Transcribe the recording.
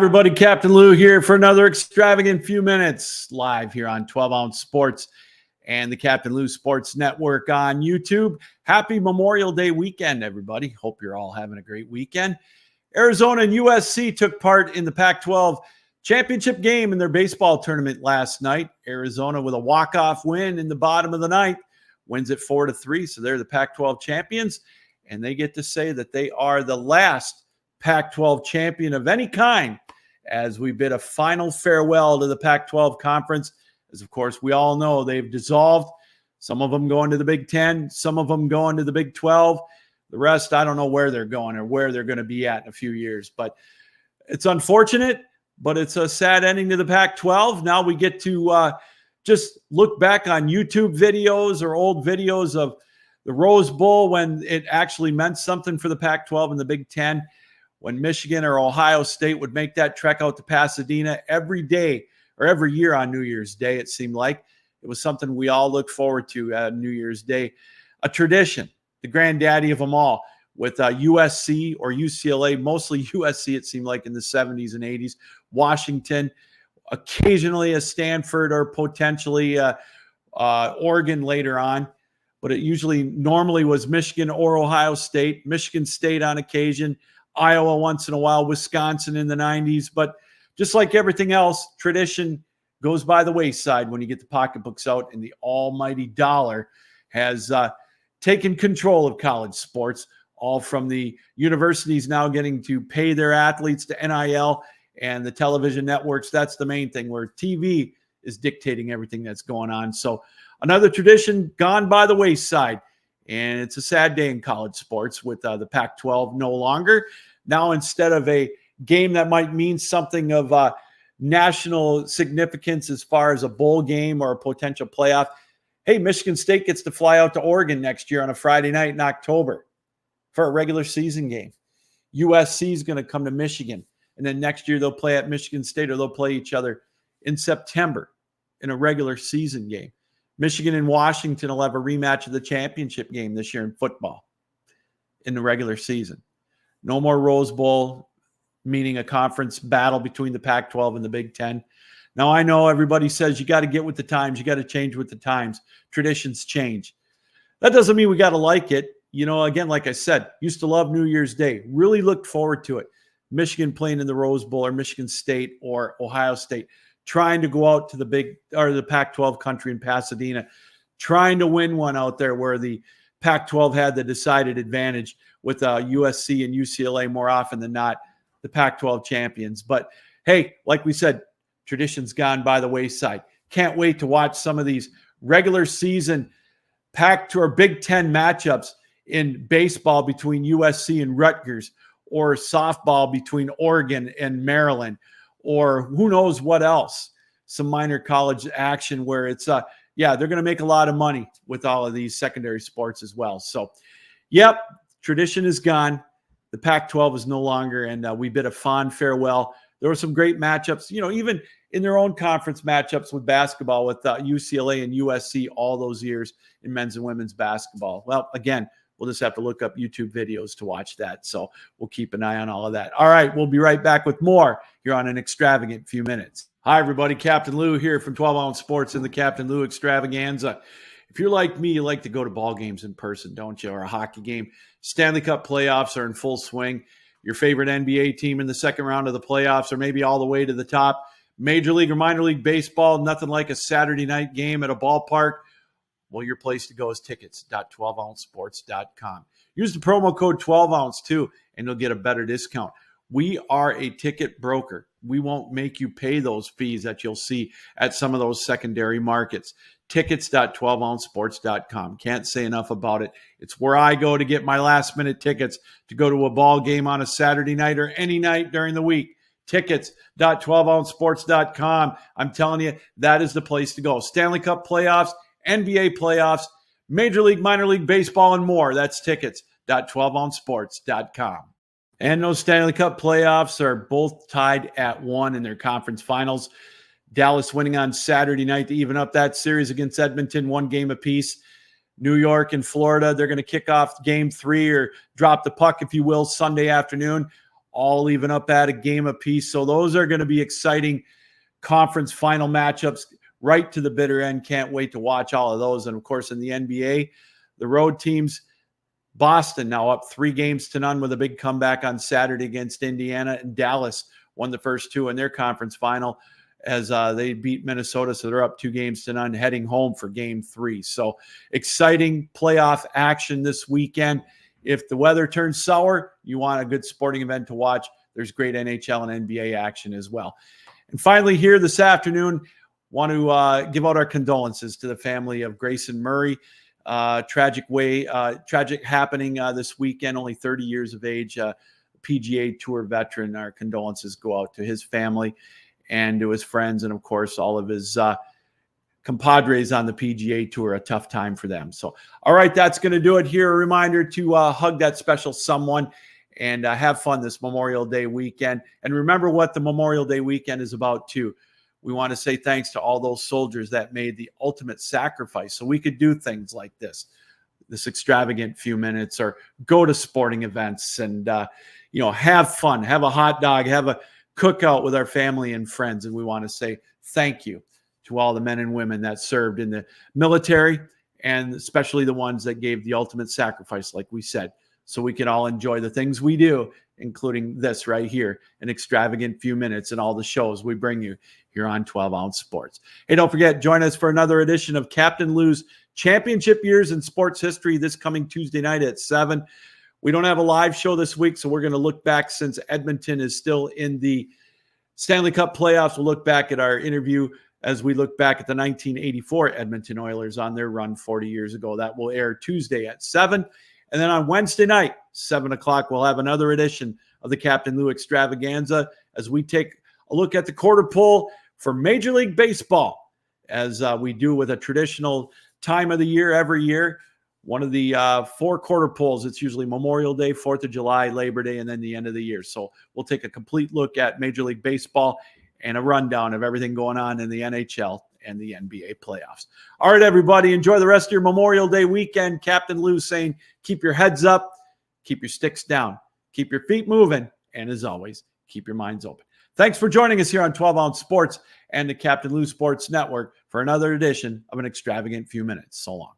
Everybody, Captain Lou here for another extravagant few minutes live here on 12 Ounce Sports and the Captain Lou Sports Network on YouTube. Happy Memorial Day weekend, everybody. Hope you're all having a great weekend. Arizona and USC took part in the Pac-12 championship game in their baseball tournament last night. Arizona with a walk-off win in the bottom of the ninth, wins it 4-3. So they're the Pac-12 champions, and they get to say that they are the last Pac-12 champion of any kind, as we bid a final farewell to the Pac-12 conference. As of course we all know, they've dissolved. Some of them going to the Big Ten, some of them going to the Big 12. The rest, I don't know where they're going or where they're going to be at in a few years. But it's unfortunate, but it's a sad ending to the Pac-12. Now we get to just look back on YouTube videos or old videos of the Rose Bowl when it actually meant something for the Pac-12 and the Big Ten. When Michigan or Ohio State would make that trek out to Pasadena every day or every year on New Year's Day, it seemed like. It was something we all looked forward to at New Year's Day. A tradition, the granddaddy of them all, with USC or UCLA, mostly USC it seemed like in the 70s and 80s, Washington, occasionally a Stanford or potentially Oregon later on. But it usually normally was Michigan or Ohio State, Michigan State on occasion, Iowa once in a while, Wisconsin in the 90s. But just like everything else, tradition goes by the wayside when you get the pocketbooks out, and the almighty dollar has taken control of college sports, all from the universities now getting to pay their athletes to NIL and the television networks. That's the main thing, where TV is dictating everything that's going on. So another tradition gone by the wayside. And it's a sad day in college sports with the Pac-12 no longer. Now, instead of a game that might mean something of national significance as far as a bowl game or a potential playoff, hey, Michigan State gets to fly out to Oregon next year on a Friday night in October for a regular season game. USC is going to come to Michigan. And then next year they'll play at Michigan State, or they'll play each other in September in a regular season game. Michigan and Washington will have a rematch of the championship game this year in football in the regular season. No more Rose Bowl, meaning a conference battle between the Pac-12 and the Big Ten. Now, I know everybody says you got to get with the times. You got to change with the times. Traditions change. That doesn't mean we got to like it. You know, again, like I said, used to love New Year's Day. Really looked forward to it. Michigan playing in the Rose Bowl, or Michigan State or Ohio State, trying to go out to the Pac-12 country in Pasadena, trying to win one out there where the Pac-12 had the decided advantage with USC and UCLA more often than not, the Pac-12 champions. But hey, like we said, tradition's gone by the wayside. Can't wait to watch some of these regular season Pac-12 or Big Ten matchups in baseball between USC and Rutgers, or softball between Oregon and Maryland, or who knows what else, some minor college action where it's, they're going to make a lot of money with all of these secondary sports as well. So, yep, tradition is gone. The Pac-12 is no longer, and we bid a fond farewell. There were some great matchups, you know, even in their own conference matchups with basketball with UCLA and USC all those years in men's and women's basketball. Well, again, we'll just have to look up YouTube videos to watch that. So we'll keep an eye on all of that. All right, we'll be right back with more here on an extravagant few minutes. Hi, everybody. Captain Lou here from 12 Ounce Sports and the Captain Lou Extravaganza. If you're like me, you like to go to ball games in person, don't you? Or a hockey game. Stanley Cup playoffs are in full swing. Your favorite NBA team in the second round of the playoffs, or maybe all the way to the top. Major League or minor league baseball, nothing like a Saturday night game at a ballpark. Well, your place to go is tickets.12ouncesports.com. Use the promo code 12ounce too, and you'll get a better discount. We are a ticket broker. We won't make you pay those fees that you'll see at some of those secondary markets. Tickets.12ouncesports.com. Can't say enough about it. It's where I go to get my last-minute tickets to go to a ball game on a Saturday night or any night during the week. Tickets.12ouncesports.com. I'm telling you, that is the place to go. Stanley Cup playoffs, NBA playoffs, Major League, minor league baseball, and more. That's tickets.12ouncesports.com. And those Stanley Cup playoffs are both tied at 1 in their conference finals. Dallas winning on Saturday night to even up that series against Edmonton, 1 game apiece. New York and Florida, they're going to kick off game 3, or drop the puck, if you will, Sunday afternoon. all even up at a game apiece. So those are going to be exciting conference final matchups right to the bitter end. Can't wait to watch all of those. And of course, in the NBA, the road teams, Boston now up 3-0 with a big comeback on Saturday against Indiana, and Dallas won the first two in their conference final as they beat Minnesota. So they're up 2-0 heading home for game 3. So exciting playoff action this weekend. If the weather turns sour, you want a good sporting event to watch, there's great NHL and NBA action as well. And finally, here this afternoon, want to give out our condolences to the family of Grayson Murray. Tragic happening this weekend, only 30 years of age, PGA Tour veteran. Our condolences go out to his family and to his friends, and of course, all of his compadres on the PGA Tour. A tough time for them. So, all right, that's going to do it here. A reminder to hug that special someone and have fun this Memorial Day weekend. And remember what the Memorial Day weekend is about, too. We want to say thanks to all those soldiers that made the ultimate sacrifice so we could do things like this extravagant few minutes, or go to sporting events and, have fun, have a hot dog, have a cookout with our family and friends. And we want to say thank you to all the men and women that served in the military, and especially the ones that gave the ultimate sacrifice, like we said, so we can all enjoy the things we do, including this right here, an extravagant few minutes, and all the shows we bring you here on 12 Ounce Sports. Hey, don't forget, join us for another edition of Captain Lou's Championship Years in Sports History this coming Tuesday night at 7. We don't have a live show this week, so we're going to look back, since Edmonton is still in the Stanley Cup playoffs. We'll look back at our interview as we look back at the 1984 Edmonton Oilers on their run 40 years ago. That will air Tuesday at 7. And then on Wednesday night, 7 o'clock, we'll have another edition of the Captain Lou Extravaganza as we take a look at the quarter pull for Major League Baseball, as we do with a traditional time of the year every year. One of the 4 quarter pulls. It's usually Memorial Day, 4th of July, Labor Day, and then the end of the year. So we'll take a complete look at Major League Baseball and a rundown of everything going on in the NHL and the NBA playoffs. All right, everybody, enjoy the rest of your Memorial Day weekend. Captain Lou saying, keep your heads up, keep your sticks down, keep your feet moving, and as always, keep your minds open. Thanks for joining us here on 12 Ounce Sports and the Captain Lou Sports Network for another edition of an extravagant few minutes. So long.